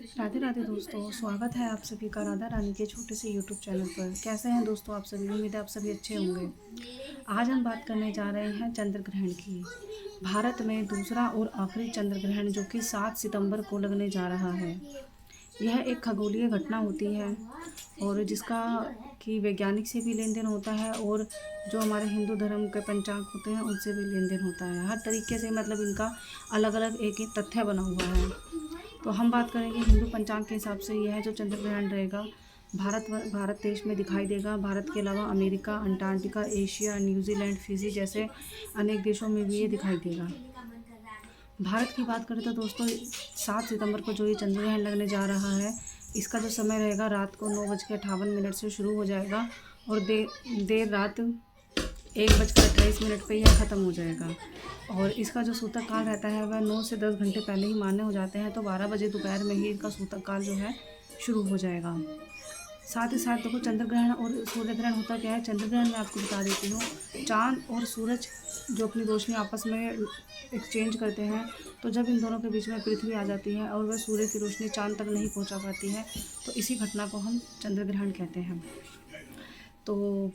राधे राधे दोस्तों, स्वागत है आप सभी का राधा रानी के छोटे से यूट्यूब चैनल पर। कैसे हैं दोस्तों आप सभी? उम्मीद है आप सभी अच्छे होंगे। आज हम बात करने जा रहे हैं चंद्र ग्रहण की। भारत में दूसरा और आखिरी चंद्र ग्रहण जो कि 7 सितंबर को लगने जा रहा है। यह एक खगोलीय घटना होती है और जिसका कि वैज्ञानिक से भी लेन देन होता है और जो हमारे हिंदू धर्म के पंचांग होते हैं उनसे भी लेन देन होता है। हर तरीके से मतलब इनका अलग अलग एक एक तथ्य बना हुआ है। तो हम बात करेंगे हिंदू पंचांग के हिसाब से यह जो चंद्र ग्रहण रहेगा भारत देश में दिखाई देगा। भारत के अलावा America, Antarctica, Asia, New Zealand, Fiji जैसे अनेक देशों में भी ये दिखाई देगा। भारत की बात करें तो दोस्तों 7 सितंबर को जो ये चंद्र ग्रहण लगने जा रहा है, इसका जो समय रहेगा रात को 9:58 से शुरू हो जाएगा और देर रात 1:28 पे यह ख़त्म हो जाएगा। और इसका जो सूतक काल रहता है वह 9 से 10 घंटे पहले ही मान्य हो जाते हैं, तो 12 बजे दोपहर में ही इनका सूतक काल जो है शुरू हो जाएगा। साथ ही साथ देखो चंद्र ग्रहण और सूर्य ग्रहण होता क्या है। चंद्र ग्रहण में आपको बता देती हूँ, चाँद और सूरज जो अपनी रोशनी आपस में एक्सचेंज करते हैं, तो जब इन दोनों के बीच में पृथ्वी आ जाती है और वह सूर्य की रोशनी चाँद तक नहीं पहुँचा पाती है, तो इसी घटना को हम चंद्र ग्रहण कहते हैं। तो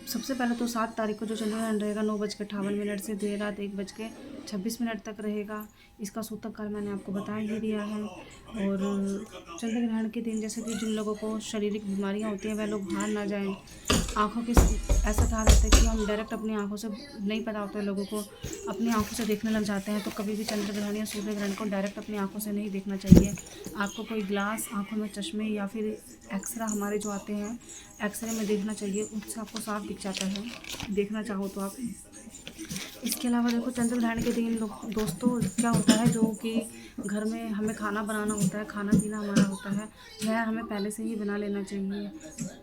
सबसे पहले तो 7 तारीख को जो चंद्र ग्रहण रहेगा 9:58 से देर रात 1:26 तक रहेगा। इसका सूतक काल मैंने आपको बता ही दिया है। और चंद्र ग्रहण के दिन जैसे कि जिन लोगों को शारीरिक बीमारियां होती हैं वह लोग बाहर ना जाएं। आँखों के ऐसा कहा जाता है कि हम डायरेक्ट अपनी आँखों से नहीं पता होता है लोगों को, अपनी आँखों से देखने लग जाते हैं, तो कभी भी चंद्र ग्रहण या सूर्य ग्रहण को डायरेक्ट अपनी आँखों से नहीं देखना चाहिए। आपको कोई ग्लास, आँखों में चश्मे या फिर एक्सरा हमारे जो आते हैं एक्सरे में देखना चाहिए, उससे आपको साफ दिख जाता है, देखना चाहो तो आप। इसके अलावा देखो चंद्र ग्रहण के दिन दोस्तों क्या होता है, जो कि घर में हमें खाना बनाना होता है, खाना पीना हमारा होता है, वह हमें पहले से ही बना लेना चाहिए।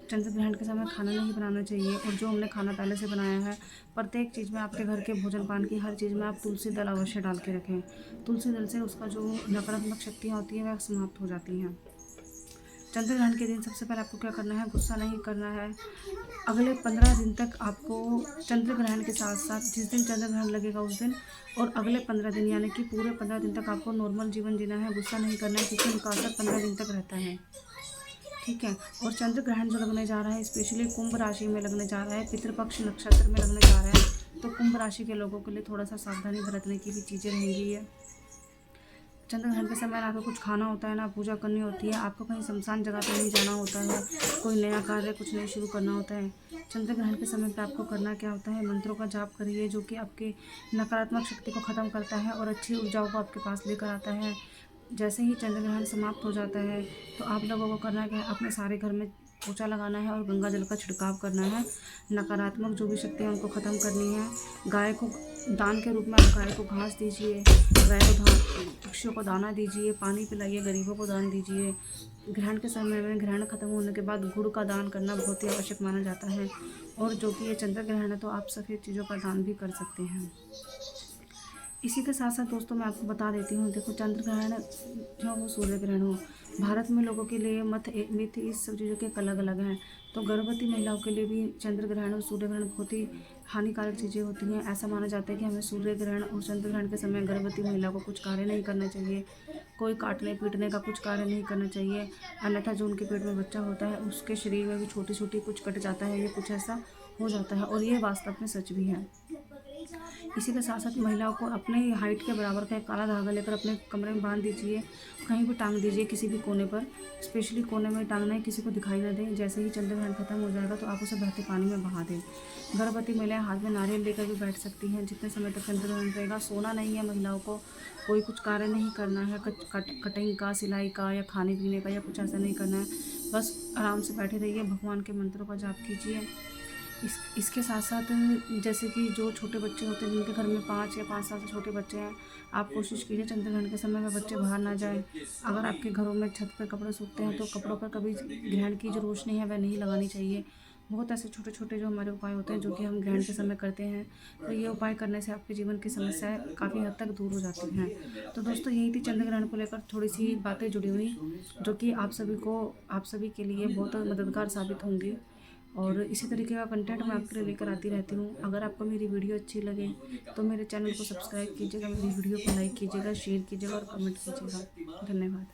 चंद्र ग्रहण के समय खाना नहीं बनाना चाहिए। और जो हमने खाना पहले से बनाया है, प्रत्येक चीज़ में आपके घर के भोजन पान की हर चीज़ में आप तुलसी दल अवश्य डाल के रखें। तुलसी दल से उसका जो नकारात्मक शक्तियाँ होती हैं वह समाप्त हो जाती हैं। चंद्र ग्रहण के दिन सबसे पहले आपको क्या करना है, गुस्सा नहीं करना है। अगले 15 दिन तक आपको चंद्र ग्रहण के साथ साथ जिस दिन चंद्र ग्रहण लगेगा उस दिन और अगले 15 दिन यानी कि पूरे 15 दिन तक आपको नॉर्मल जीवन जीना है, गुस्सा नहीं करना है, क्योंकि उनका असर 15 दिन तक रहता है। ठीक है। और चंद्र ग्रहण जो लगने जा रहा है स्पेशली कुंभ राशि में लगने जा रहा है, पितृपक्ष नक्षत्र में लगने जा रहा है, तो कुंभ राशि के लोगों के लिए थोड़ा सा सावधानी बरतने की भी चीज़ें रहेंगी। है चंद्र ग्रहण के समय ना तो कुछ खाना होता है ना पूजा करनी होती है, आपको कहीं शमशान जगह पे नहीं जाना होता है, कोई नया कार्य कुछ नहीं शुरू करना होता है। चंद्र ग्रहण के समय पे आपको करना क्या होता है, मंत्रों का जाप करिए जो कि आपके नकारात्मक शक्ति को ख़त्म करता है और अच्छी ऊर्जाओं को आपके पास लेकर आता है। जैसे ही चंद्र ग्रहण समाप्त हो जाता है तो आप लोगों को करना क्या है, अपने सारे घर में पोछा लगाना है और गंगा जल का छिड़काव करना है। नकारात्मक जो भी शक्तियाँ उनको ख़त्म करनी है। गाय को दान के रूप में आप गाय को घास दीजिए, गाय को पक्षियों को दाना दीजिए, पानी पिलाइए, गरीबों को दान दीजिए। ग्रहण के समय में ग्रहण खत्म होने के बाद गुड़ का दान करना बहुत ही आवश्यक माना जाता है। और जो कि ये चंद्र ग्रहण है तो आप सफ़ेद चीज़ों का दान भी कर सकते हैं। इसी के साथ साथ दोस्तों मैं आपको बता देती हूँ, देखो चंद्र ग्रहण जो हो सूर्य ग्रहण हो, भारत में लोगों के लिए मिथ इस सब चीज़ों के अलग अलग हैं। तो गर्भवती महिलाओं के लिए भी चंद्र ग्रहण और सूर्य ग्रहण बहुत ही हानिकारक चीज़ें होती हैं। ऐसा माना जाता है कि हमें सूर्य ग्रहण और चंद्र ग्रहण के समय गर्भवती महिला को कुछ कार्य नहीं करना चाहिए, कोई काटने पीटने का कुछ कार्य नहीं करना चाहिए, अन्यथा जो उनके पेट में बच्चा होता है उसके शरीर में भी छोटी छोटी कुछ कट जाता है, ये कुछ ऐसा हो जाता है और ये वास्तव में सच भी है। इसी के साथ साथ महिलाओं को अपने हाइट के बराबर का एक काला धागा लेकर अपने कमरे में बांध दीजिए, कहीं भी टांग दीजिए किसी भी कोने पर, स्पेशली कोने में टांगना है, किसी को दिखाई ना दें। जैसे ही चंद्र ग्रहण खत्म हो जाएगा तो आप उसे बहते पानी में बहा दें। गर्भवती महिलाएं हाथ में नारियल लेकर भी बैठ सकती हैं जितने समय तक चंद्र ग्रहण रहेगा। सोना नहीं है महिलाओं को, कोई कुछ कार्य नहीं करना है, कटिंग का, सिलाई का या खाने पीने का या कुछ ऐसा नहीं करना है, बस आराम से बैठे रहिए, भगवान के मंत्रों का जाप कीजिए। इसके साथ साथ जैसे कि जो छोटे बच्चे होते हैं जिनके घर में 5 या 5 साल से छोटे बच्चे हैं, आप कोशिश कीजिए चंद्र ग्रहण के समय में बच्चे बाहर ना जाएं। अगर आपके घरों में छत पर कपड़े सूखते हैं तो कपड़ों पर कभी ग्रहण की जो रोशनी है वह नहीं लगानी चाहिए। बहुत ऐसे छोटे छोटे जो हमारे उपाय होते हैं जो कि हम ग्रहण के समय करते हैं, तो ये उपाय करने से आपके जीवन की समस्याएं काफ़ी हद तक दूर हो जाती हैं। तो दोस्तों यही थी चंद्र ग्रहण को लेकर थोड़ी सी बातें जुड़ी हुई, जो कि आप सभी के लिए बहुत मददगार साबित होंगी। और इसी तरीके का कंटेंट मैं आपके लिए लेकर आती रहती हूँ। अगर आपको मेरी वीडियो अच्छी लगे तो मेरे चैनल को सब्सक्राइब कीजिएगा, मेरी वीडियो को लाइक कीजिएगा, शेयर कीजिएगा और कमेंट कीजिएगा। धन्यवाद।